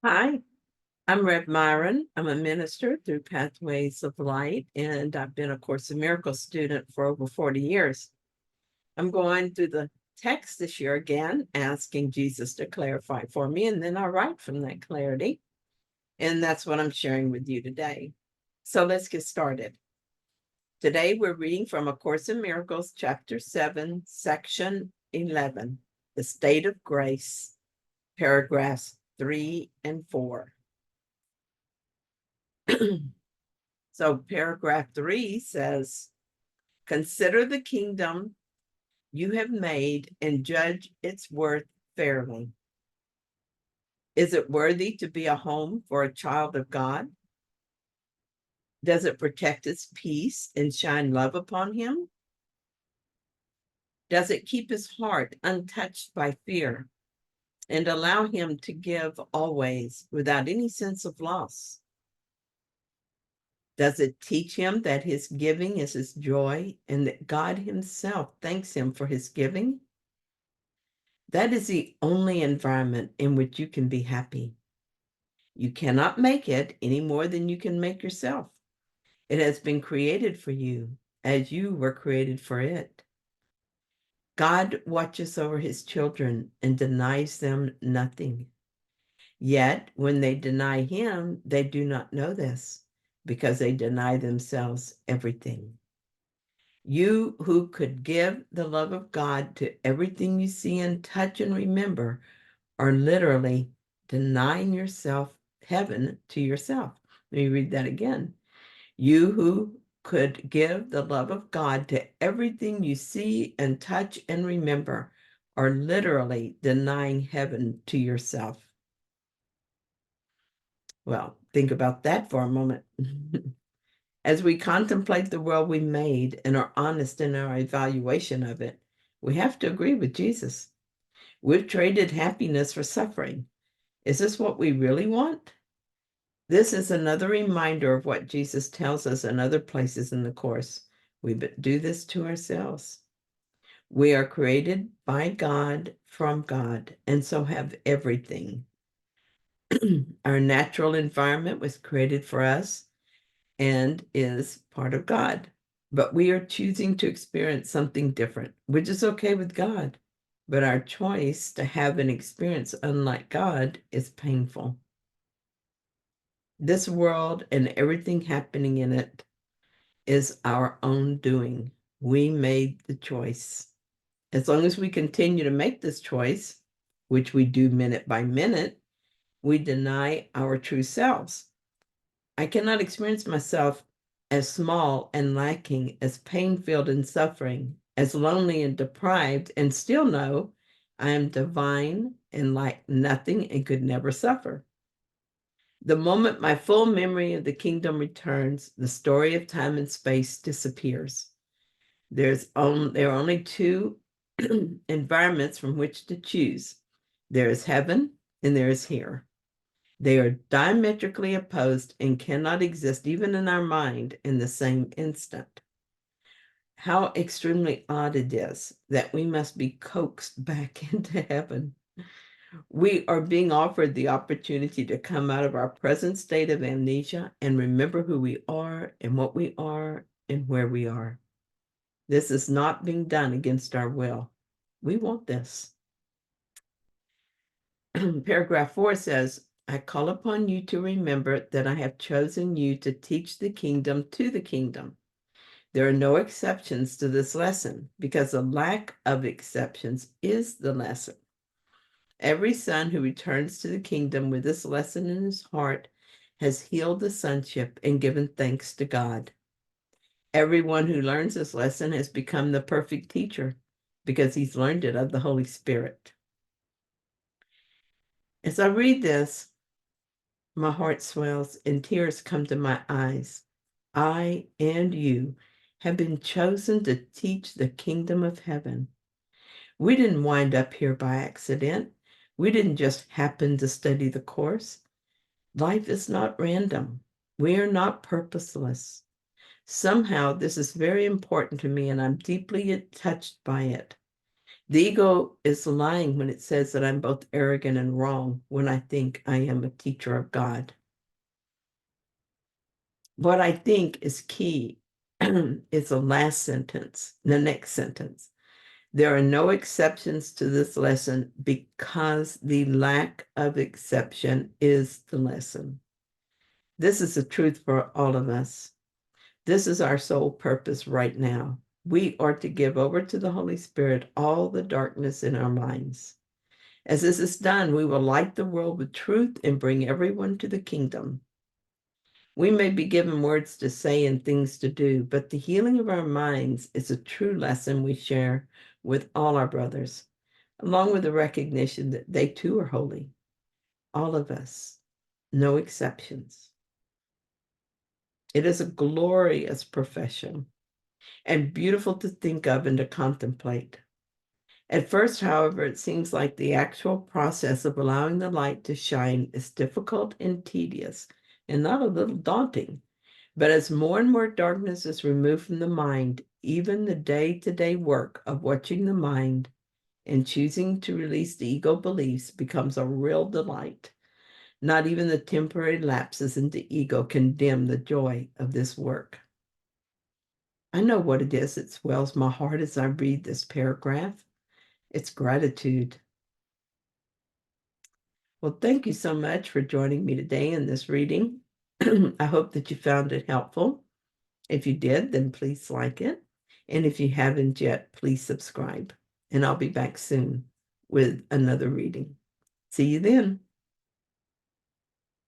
Hi, I'm Rev Myron. I'm a minister through Pathways of Light, and I've been a Course in Miracles student for over 40 years. I'm going through the text this year again, asking Jesus to clarify for me, and then I write from that clarity. And that's what I'm sharing with you today. So let's get started. Today, we're reading from A Course in Miracles, Chapter 7, Section 11, The State of Grace, paragraphs 3 and 4. So paragraph 3 says, consider the kingdom you have made and judge its worth fairly. Is it worthy to be a home for a child of God? Does it protect its peace and shine love upon him? Does it keep his heart untouched by fear and allow him to give always without any sense of loss? Does it teach him that his giving is his joy and that God himself thanks him for his giving? That is the only environment in which you can be happy. You cannot make it any more than you can make yourself. It has been created for you as you were created for it. God watches over his children and denies them nothing. Yet, when they deny him, they do not know this because they deny themselves everything. You who could give the love of God to everything you see and touch and remember are literally denying yourself heaven to yourself. Let me read that again. You who could give the love of God to everything you see and touch and remember are literally denying heaven to yourself. Well, think about that for a moment. As we contemplate the world we made and are honest in our evaluation of it, we have to agree with Jesus. We've traded happiness for suffering. Is this what we really want? This is another reminder of what Jesus tells us in other places in the Course. We do this to ourselves. We are created by God, from God, and so have everything. Our natural environment was created for us and is part of God. But we are choosing to experience something different, which is okay with God. But our choice to have an experience unlike God is painful. This world and everything happening in it is our own doing. We made the choice. As long as we continue to make this choice, which we do minute by minute, we deny our true selves. I cannot experience myself as small and lacking, as pain-filled and suffering, as lonely and deprived, and still know I am divine and lack nothing and could never suffer. The moment my full memory of the kingdom returns, the story of time and space disappears. There are only two environments from which to choose. There is heaven and there is here. They are diametrically opposed and cannot exist even in our mind in the same instant. How extremely odd it is that we must be coaxed back into heaven. We are being offered the opportunity to come out of our present state of amnesia and remember who we are and what we are and where we are. This is not being done against our will. We want this. Paragraph 4 says, I call upon you to remember that I have chosen you to teach the kingdom to the kingdom. There are no exceptions to this lesson because the lack of exceptions is the lesson. Every son who returns to the kingdom with this lesson in his heart has healed the sonship and given thanks to God. Everyone who learns this lesson has become the perfect teacher because he's learned it of the Holy Spirit. As I read this, my heart swells and tears come to my eyes. I and you have been chosen to teach the kingdom of heaven. We didn't wind up here by accident. We didn't just happen to study the course. Life is not random. We are not purposeless. Somehow, this is very important to me, and I'm deeply touched by it. The ego is lying when it says that I'm both arrogant and wrong when I think I am a teacher of God. What I think is key is the last sentence, the next sentence. There are no exceptions to this lesson because the lack of exception is the lesson. This is the truth for all of us. This is our sole purpose right now. We are to give over to the Holy Spirit all the darkness in our minds. As this is done, we will light the world with truth and bring everyone to the kingdom. We may be given words to say and things to do, but the healing of our minds is a true lesson we share with all our brothers, along with the recognition that they too are holy. All of us, no exceptions. It is a glorious profession and beautiful to think of and to contemplate. At first, however, it seems like the actual process of allowing the light to shine is difficult and tedious and not a little daunting. But as more and more darkness is removed from the mind, even the day-to-day work of watching the mind and choosing to release the ego beliefs becomes a real delight. Not even the temporary lapses into ego can dim the joy of this work. I know what it is that swells my heart as I read this paragraph. It's gratitude. Well, thank you so much for joining me today in this reading. I hope that you found it helpful. If you did, then please like it. And if you haven't yet, please subscribe. And I'll be back soon with another reading. See you then.